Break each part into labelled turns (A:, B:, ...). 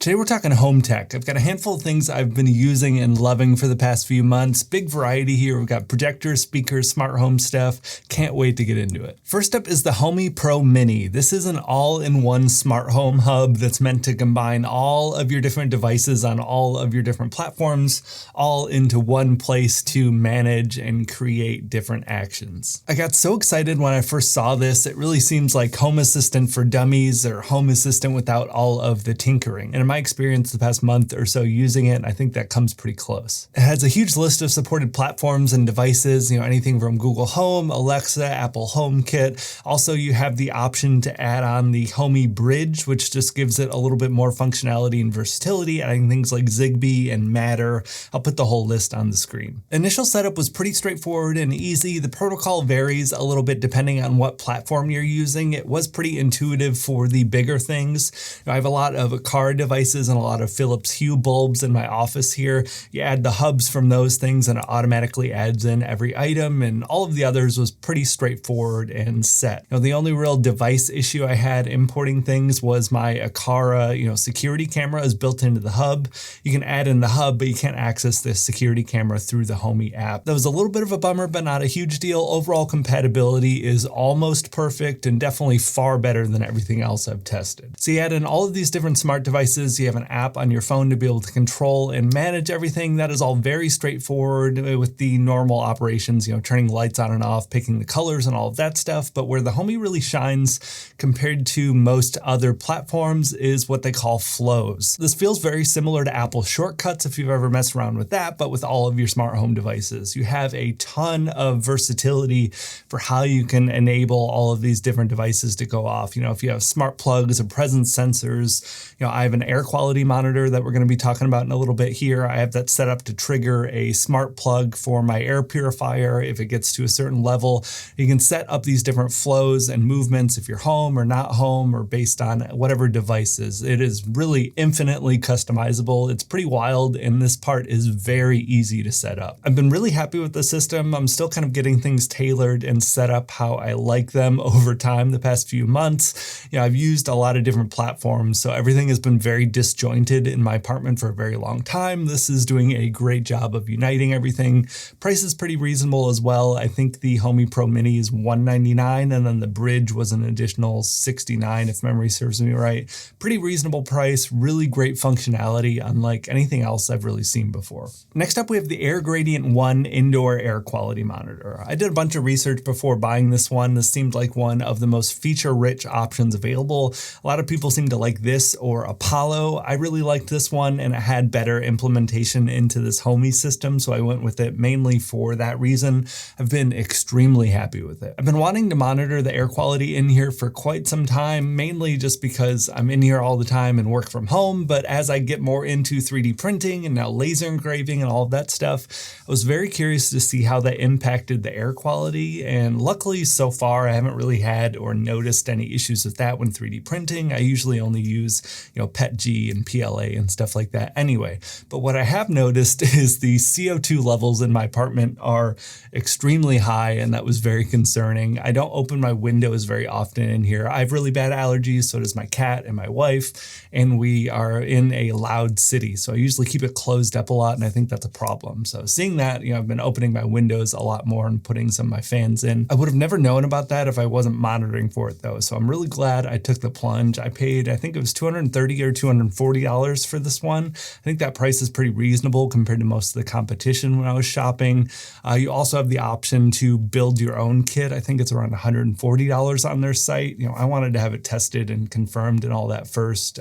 A: Today we're talking home tech. I've got a handful of things I've been using and loving for the past few months. Big variety here. We've got projector, speakers, smart home stuff. Can't wait to get into it. First up is the Homey Pro Mini. This is an all-in-one smart home hub that's meant to combine all of your different devices on all of your different platforms, all into one place to manage and create different actions. I got so excited when I first saw this. It really seems like Home Assistant for dummies or Home Assistant without all of the tinkering. And my experience the past month or so using it, I think that comes pretty close. It has a huge list of supported platforms and devices, anything from Google Home, Alexa, Apple HomeKit. Also, you have the option to add on the Homey Bridge, which just gives it a little bit more functionality and versatility, adding things like Zigbee and Matter. I'll put the whole list on the screen. Initial setup was pretty straightforward and easy. The protocol varies a little bit depending on what platform you're using. It was pretty intuitive for the bigger things. I have a lot of car devices and a lot of Philips Hue bulbs in my office here. You add the hubs from those things and it automatically adds in every item, and all of the others was pretty straightforward and set. The only real device issue I had importing things was my Aqara, security camera is built into the hub. You can add in the hub, but you can't access this security camera through the Homey app. That was a little bit of a bummer, but not a huge deal. Overall compatibility is almost perfect and definitely far better than everything else I've tested. So you add in all of these different smart devices. You have an app on your phone to be able to control and manage everything. That is all very straightforward with the normal operations, turning lights on and off, picking the colors and all of that stuff. But where the Homey really shines compared to most other platforms is what they call flows. This feels very similar to Apple Shortcuts if you've ever messed around with that, but with all of your smart home devices. You have a ton of versatility for how you can enable all of these different devices to go off. If you have smart plugs or presence sensors, I have an air quality monitor that we're going to be talking about in a little bit here. I have that set up to trigger a smart plug for my air purifier. If it gets to a certain level, you can set up these different flows and movements if you're home or not home or based on whatever devices. It is really infinitely customizable. It's pretty wild, and this part is very easy to set up. I've been really happy with the system. I'm still kind of getting things tailored and set up how I like them over time the past few months. I've used a lot of different platforms, so everything has been very disjointed in my apartment for a very long time. This is doing a great job of uniting everything. Price is pretty reasonable as well. I think the Homey Pro Mini is $199, and then the Bridge was an additional $69 if memory serves me right. Pretty reasonable price, really great functionality, unlike anything else I've really seen before. Next up, we have the AirGradient ONE Indoor Air Quality Monitor. I did a bunch of research before buying this one. This seemed like one of the most feature-rich options available. A lot of people seem to like this or Apollo. I really liked this one, and it had better implementation into this Homey system, so I went with it mainly for that reason. I've been extremely happy with it. I've been wanting to monitor the air quality in here for quite some time, mainly just because I'm in here all the time and work from home, but as I get more into 3D printing and now laser engraving and all of that stuff, I was very curious to see how that impacted the air quality, and luckily so far I haven't really had or noticed any issues with that when 3D printing. I usually only use, PETG and PLA and stuff like that anyway. But what I have noticed is the CO2 levels in my apartment are extremely high, and that was very concerning. I don't open my windows very often in here. I have really bad allergies, so does my cat and my wife, and we are in a loud city, so I usually keep it closed up a lot, and I think that's a problem. So seeing that, I've been opening my windows a lot more and putting some of my fans in. I would have never known about that if I wasn't monitoring for it though, so I'm really glad I took the plunge. I paid, I think it was $230 or $240 for this one. I think that price is pretty reasonable compared to most of the competition when I was shopping. You also have the option to build your own kit. I think it's around $140 on their site. I wanted to have it tested and confirmed and all that first.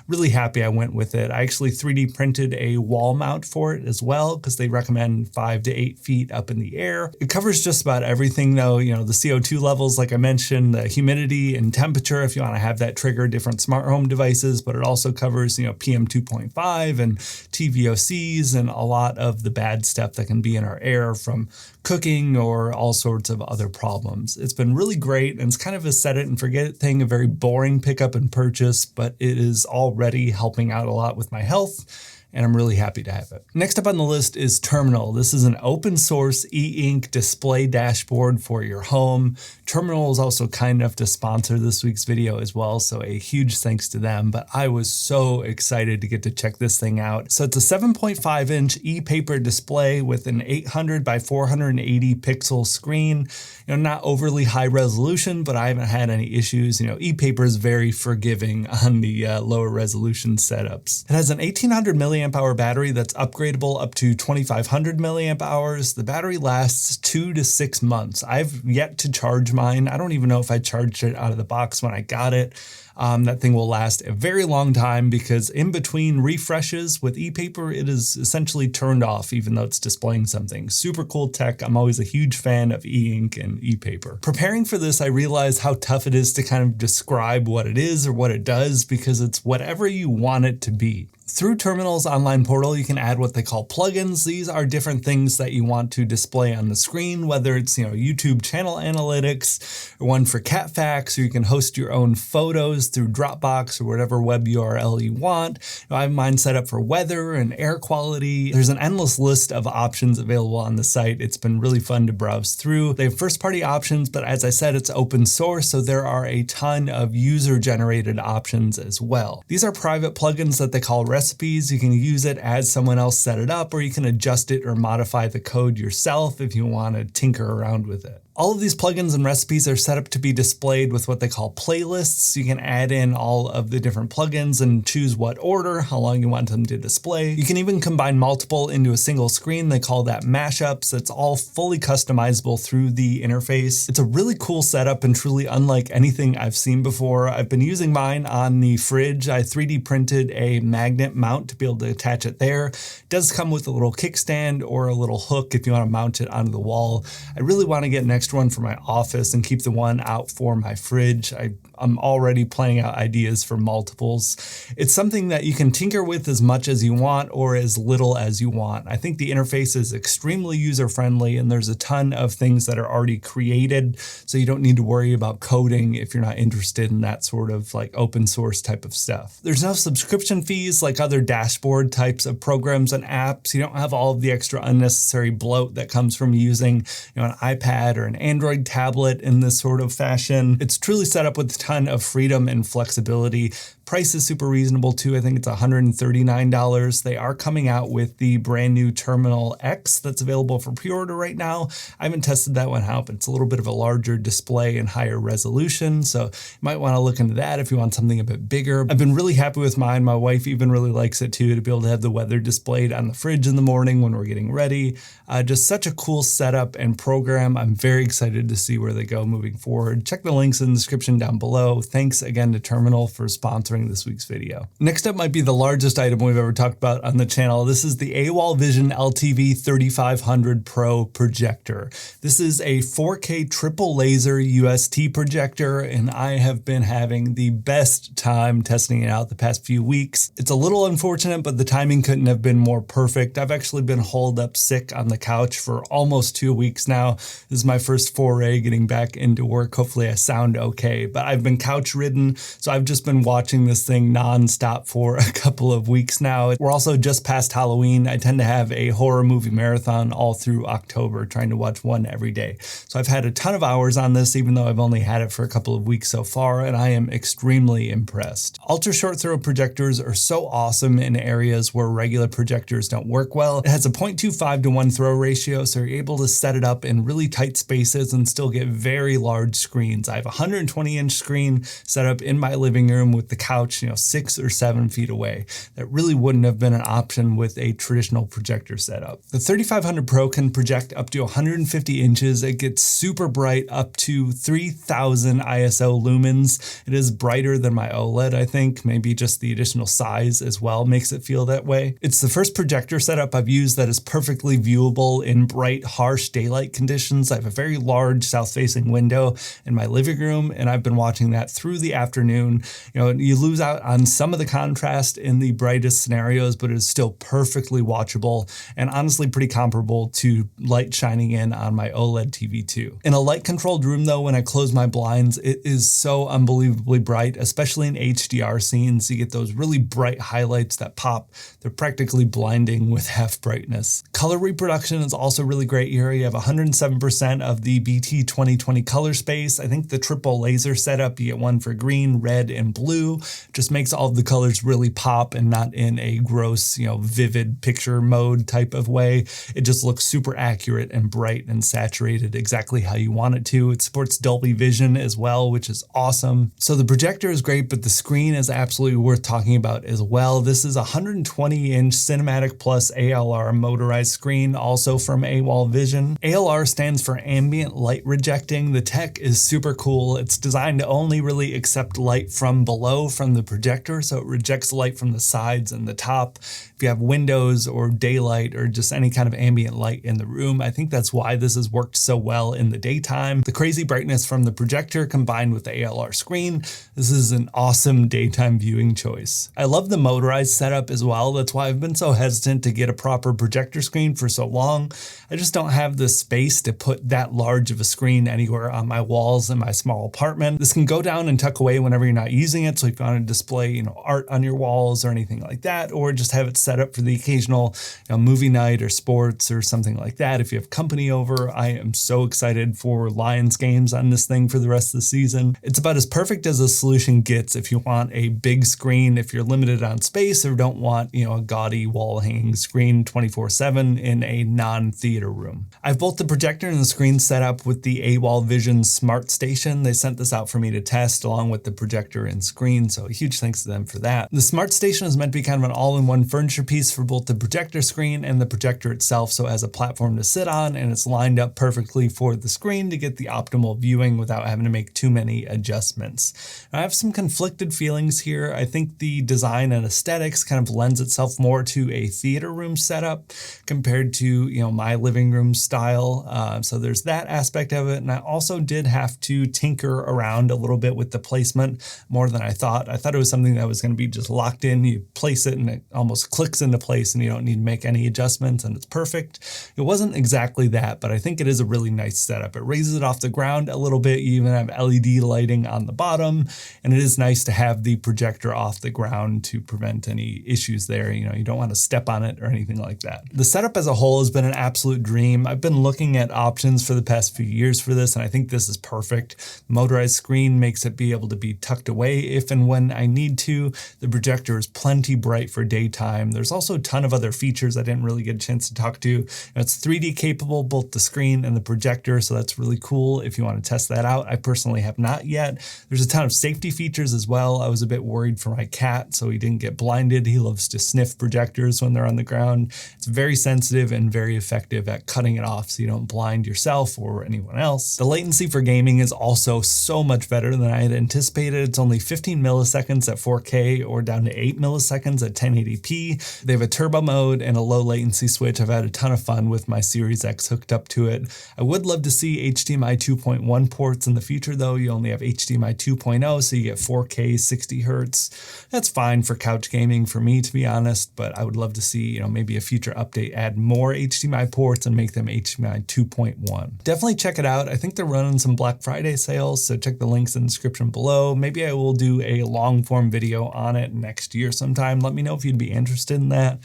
A: Really happy I went with it. I actually 3D printed a wall mount for it as well, because they recommend 5 to 8 feet up in the air. It covers just about everything though, the CO2 levels, like I mentioned, the humidity and temperature if you want to have that trigger different smart home devices, but it also covers, PM 2.5 and TVOCs and a lot of the bad stuff that can be in our air from cooking or all sorts of other problems. It's been really great, and it's kind of a set it and forget it thing, a very boring pickup and purchase, but it is already helping out a lot with my health and I'm really happy to have it. Next up on the list is TRMNL. This is an open source e-ink display dashboard for your home. TRMNL is also kind enough to sponsor this week's video as well, so a huge thanks to them, but I was so excited to get to check this thing out. So it's a 7.5 inch e-paper display with an 800 by 480 pixel screen. Not overly high resolution, but I haven't had any issues. E-paper is very forgiving on the lower resolution setups. It has an 1800 milliamp hour battery that's upgradable up to 2500 milliamp hours. The battery lasts 2 to 6 months. I've yet to charge mine. I don't even know if I charged it out of the box when I got it. That thing will last a very long time because in between refreshes with e-paper, it is essentially turned off even though it's displaying something. Super cool tech. I'm always a huge fan of e-ink and e-paper. Preparing for this, I realized how tough it is to kind of describe what it is or what it does because it's whatever you want it to be. Through TRMNL's online portal, you can add what they call plugins. These are different things that you want to display on the screen, whether it's YouTube channel analytics or one for cat facts, or you can host your own photos through Dropbox or whatever web URL you want. I have mine set up for weather and air quality. There's an endless list of options available on the site. It's been really fun to browse through. They have first-party options, but as I said, it's open source, so there are a ton of user-generated options as well. These are private plugins that they call recipes. You can use it as someone else set it up, or you can adjust it or modify the code yourself if you want to tinker around with it. All of these plugins and recipes are set up to be displayed with what they call playlists. You can add in all of the different plugins and choose what order, how long you want them to display. You can even combine multiple into a single screen. They call that mashups. It's all fully customizable through the interface. It's a really cool setup and truly unlike anything I've seen before. I've been using mine on the fridge. I 3D printed a magnet mount to be able to attach it there. It does come with a little kickstand or a little hook if you want to mount it onto the wall. I really want to get an extra one for my office and keep the one out for my fridge. I'm already planning out ideas for multiples. It's something that you can tinker with as much as you want or as little as you want. I think the interface is extremely user-friendly and there's a ton of things that are already created, so you don't need to worry about coding if you're not interested in that sort of like open source type of stuff. There's no subscription fees like other dashboard types of programs and apps. You don't have all of the extra unnecessary bloat that comes from using an iPad or an Android tablet in this sort of fashion. It's truly set up with a ton of freedom and flexibility. Price is super reasonable too. I think it's $139. They are coming out with the brand new TRMNL X that's available for pre-order right now. I haven't tested that one out, but it's a little bit of a larger display and higher resolution, so you might want to look into that if you want something a bit bigger. I've been really happy with mine. My wife even really likes it too, to be able to have the weather displayed on the fridge in the morning when we're getting ready. Just such a cool setup and program. I'm very excited to see where they go moving forward. Check the links in the description down below. Thanks again to TRMNL for sponsoring this week's video. Next up might be the largest item we've ever talked about on the channel. This is the AWOLVISION LTV 3500 Pro projector. This is a 4K triple laser UST projector, and I have been having the best time testing it out the past few weeks. It's a little unfortunate, but the timing couldn't have been more perfect. I've actually been holed up sick on the couch for almost 2 weeks now. This is my first foray getting back into work. Hopefully I sound okay, but I've been couch ridden, so I've just been watching this thing nonstop for a couple of weeks now. We're also just past Halloween. I tend to have a horror movie marathon all through October, trying to watch one every day. So I've had a ton of hours on this, even though I've only had it for a couple of weeks so far, and I am extremely impressed. Ultra short throw projectors are so awesome in areas where regular projectors don't work well. It has a 0.25 to 1 throw ratio, so you're able to set it up in really tight spaces and still get very large screens. I have a 120-inch screen set up in my living room with the couch 6 or 7 feet away. That really wouldn't have been an option with a traditional projector setup. The 3500 Pro can project up to 150 inches. It gets super bright up to 3000 ISO lumens. It is brighter than my OLED, I think. Maybe just the additional size as well makes it feel that way. It's the first projector setup I've used that is perfectly viewable in bright, harsh daylight conditions. I have a very large south-facing window in my living room, and I've been watching that through the afternoon. You lose out on some of the contrast in the brightest scenarios, but it is still perfectly watchable and honestly pretty comparable to light shining in on my OLED TV too. In a light controlled room though, when I close my blinds, it is so unbelievably bright, especially in HDR scenes. You get those really bright highlights that pop. They're practically blinding with half brightness. Color reproduction is also really great here. You have 107% of the BT 2020 color space. I think the triple laser setup, you get one for green, red, and blue. Just makes all of the colors really pop and not in a gross, vivid picture mode type of way. It just looks super accurate and bright and saturated exactly how you want it to. It supports Dolby Vision as well, which is awesome. So the projector is great, but the screen is absolutely worth talking about as well. This is a 120-inch Cinematic Plus ALR motorized screen, also from AWOLVISION. ALR stands for Ambient Light Rejecting. The tech is super cool. It's designed to only really accept light from below from the projector, so it rejects light from the sides and the top. If you have windows or daylight or just any kind of ambient light in the room, I think that's why this has worked so well in the daytime. The crazy brightness from the projector combined with the ALR screen, this is an awesome daytime viewing choice. I love the motorized setup as well. That's why I've been so hesitant to get a proper projector screen for so long. I just don't have the space to put that large of a screen anywhere on my walls in my small apartment. This can go down and tuck away whenever you're not using it. So if you want to display, art on your walls or anything like that, or just have it set up for the occasional movie night or sports or something like that. If you have company over, I am so excited for Lions games on this thing for the rest of the season. It's about as perfect as a solution gets if you want a big screen, if you're limited on space or don't want, a gaudy wall hanging screen 24/7 in a non-theater room. I have both the projector and the screen set up with the AWOLVISION Smart Station. They sent this out for me to test along with the projector and screen, so a huge thanks to them for that. The Smart Station is meant to be kind of an all-in-one furniture piece for both the projector screen and the projector itself, so it has a platform to sit on and it's lined up perfectly for the screen to get the optimal viewing without having to make too many adjustments. I have some conflicted feelings here. I think the design and aesthetics kind of lends itself more to a theater room setup compared to, my living room style. So there's that aspect of it. And I also did have to tinker around a little bit with the placement more than I thought. I thought it was something that was going to be just locked in. You place it and it almost clicks into place and you don't need to make any adjustments and it's perfect. It wasn't exactly that, but I think it is a really nice setup. It raises it off the ground a little bit. You even have LED lighting on the bottom, and it is nice to have the projector off the ground to prevent any issues there. You don't want to step on it or anything like that. The setup as a whole has been an absolute dream. I've been looking at options for the past few years for this, and I think this is perfect. The motorized screen makes it be able to be tucked away if and when I need to. The projector is plenty bright for daytime. There's also a ton of other features I didn't really get a chance to talk to. It's 3D capable, both the screen and the projector, so that's really cool if you want to test that out. I personally have not yet. There's a ton of safety features as well. I was a bit worried for my cat, so he didn't get blinded. He loves to sniff projectors when they're on the ground. It's very sensitive and very effective at cutting it off so you don't blind yourself or anyone else. The latency for gaming is also so much better than I had anticipated. It's only 15 milliseconds at 4K or down to 8 milliseconds at 1080p. They have a turbo mode and a low latency switch. I've had a ton of fun with my Series X hooked up to it. I would love to see HDMI 2.1 ports in the future though. You only have HDMI 2.0, so you get 4K 60 Hertz. That's fine for couch gaming for me, to be honest, but I would love to see, maybe a future update add more HDMI ports and make them HDMI 2.1. Definitely check it out. I think they're running some Black Friday sales, so check the links in the description below. Maybe I will do a long form video on it next year sometime. Let me know if you'd be interested in that.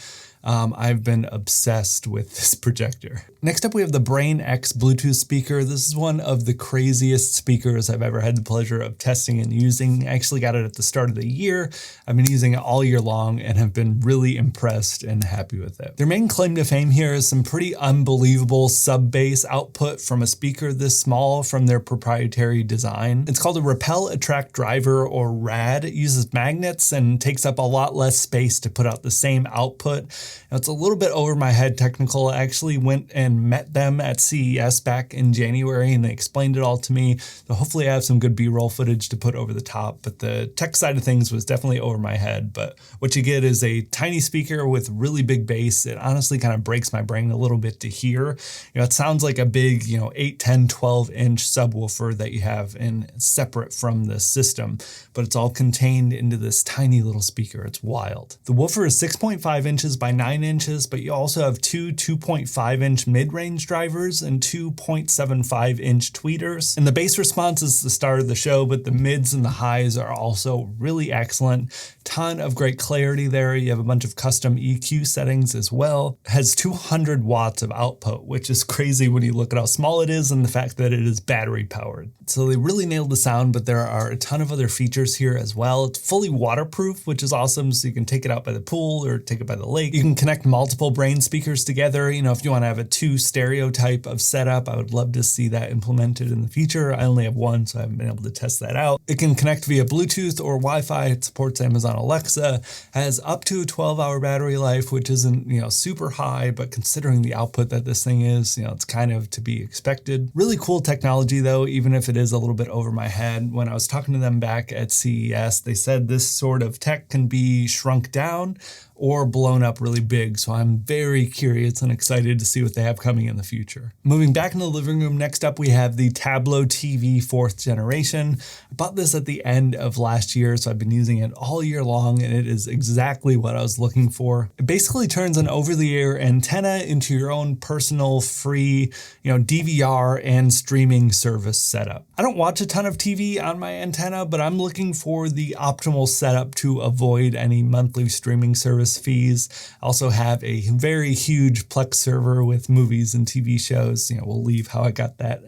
A: I've been obsessed with this projector. Next up, we have the Brane X Bluetooth speaker. This is one of the craziest speakers I've ever had the pleasure of testing and using. I actually got it at the start of the year. I've been using it all year long and have been really impressed and happy with it. Their main claim to fame here is some pretty unbelievable sub-bass output from a speaker this small from their proprietary design. It's called a Repel Attract Driver, or RAD. It uses magnets and takes up a lot less space to put out the same output. Now, it's a little bit over my head technical. I actually went and met them at CES back in January, and they explained it all to me. So hopefully I have some good B-roll footage to put over the top, but the tech side of things was definitely over my head. But what you get is a tiny speaker with really big bass. It honestly kind of breaks my brain a little bit to hear. It sounds like a big, 8, 10, 12-inch subwoofer that you have in separate from the system, but it's all contained into this tiny little speaker. It's wild. The woofer is 6.5 inches by 9 inches, but you also have two 2.5-inch mid-range drivers and two 0.75-inch tweeters. And the bass response is the star of the show, but the mids and the highs are also really excellent. Ton of great clarity there. You have a bunch of custom EQ settings as well. It has 200 watts of output, which is crazy when you look at how small it is and the fact that it is battery powered. So they really nailed the sound, but there are a ton of other features here as well. It's fully waterproof, which is awesome. So you can take it out by the pool or take it by the lake. You can connect multiple Brane speakers together. If you want to have a 2 stereo type of setup, I would love to see that implemented in the future. I only have one, so I haven't been able to test that out. It can connect via Bluetooth or Wi-Fi. It supports Amazon Alexa, has up to a 12-hour battery life, which isn't, super high, but considering the output that this thing is, it's kind of to be expected. Really cool technology though, even if it is a little bit over my head. When I was talking to them back at CES, they said this sort of tech can be shrunk down or blown up really big. So I'm very curious and excited to see what they have coming in the future. Moving back into the living room, next up we have the Tablo TV 4th generation. I bought this at the end of last year, so I've been using it all year long, and it is exactly what I was looking for. It basically turns an over-the-air antenna into your own personal free, DVR and streaming service setup. I don't watch a ton of TV on my antenna, but I'm looking for the optimal setup to avoid any monthly streaming service fees. I also have a very huge Plex server with movies and TV shows. We'll leave how I got that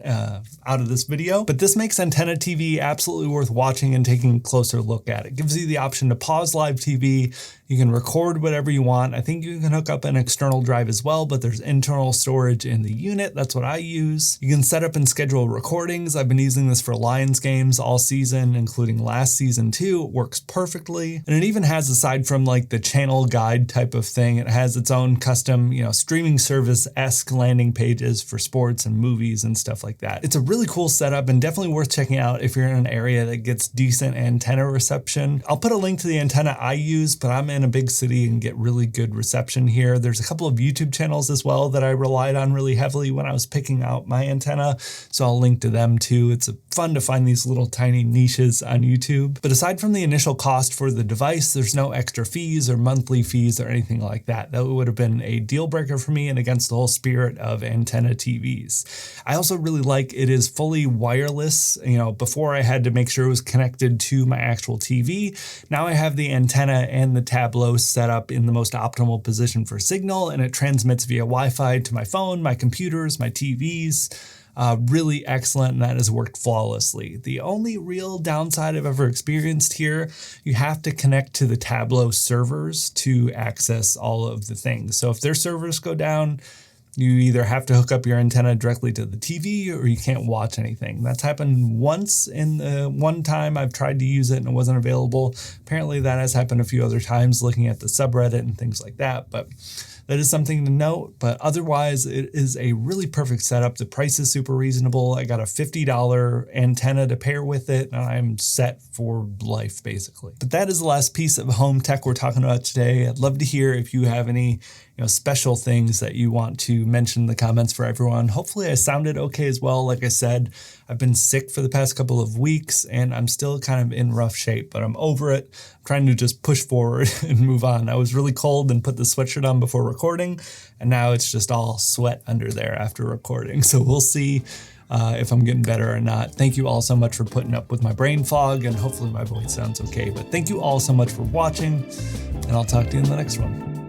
A: out of this video. But this makes antenna TV absolutely worth watching and taking a closer look at. It gives you the option to pause live TV. You can record whatever you want. I think you can hook up an external drive as well, but there's internal storage in the unit. That's what I use. You can set up and schedule recordings. I've been using this for Lions games all season, including last season too. It works perfectly. And it even has, aside from like the channel guide type of thing, it has its own custom, streaming service-esque landing pages for sports and movies and stuff like that. It's a really cool setup and definitely worth checking out if you're in an area that gets decent antenna reception. I'll put a link to the antenna I use, but I'm in a big city and get really good reception here. There's a couple of YouTube channels as well that I relied on really heavily when I was picking out my antenna, so I'll link to them too. It's fun to find these little tiny niches on YouTube. But aside from the initial cost for the device, there's no extra fees or monthly fees or anything like that. That would have been a deal breaker for me and against the whole spirit of antenna TVs. I also really like it is fully wireless. Before I had to make sure it was connected to my actual TV. Now I have the antenna and the Tablo set up in the most optimal position for signal, and it transmits via Wi-Fi to my phone, my computers, my TVs. Really excellent, and that has worked flawlessly. The only real downside I've ever experienced here, you have to connect to the Tablo servers to access all of the things. So if their servers go down, you either have to hook up your antenna directly to the TV or you can't watch anything. That's happened once in the one time I've tried to use it and it wasn't available. Apparently that has happened a few other times looking at the subreddit and things like that, but that is something to note. But otherwise, it is a really perfect setup. The price is super reasonable. I got a $50 antenna to pair with it, and I'm set for life, basically. But that is the last piece of home tech we're talking about today. I'd love to hear if you have any special things that you want to mention in the comments for everyone. Hopefully I sounded okay as well. Like I said, I've been sick for the past couple of weeks and I'm still kind of in rough shape, but I'm over it. I'm trying to just push forward and move on. I was really cold and put the sweatshirt on before recording, and now it's just all sweat under there after recording. So we'll see if I'm getting better or not. Thank you all so much for putting up with my brain fog, and hopefully my voice sounds okay. But thank you all so much for watching, and I'll talk to you in the next one.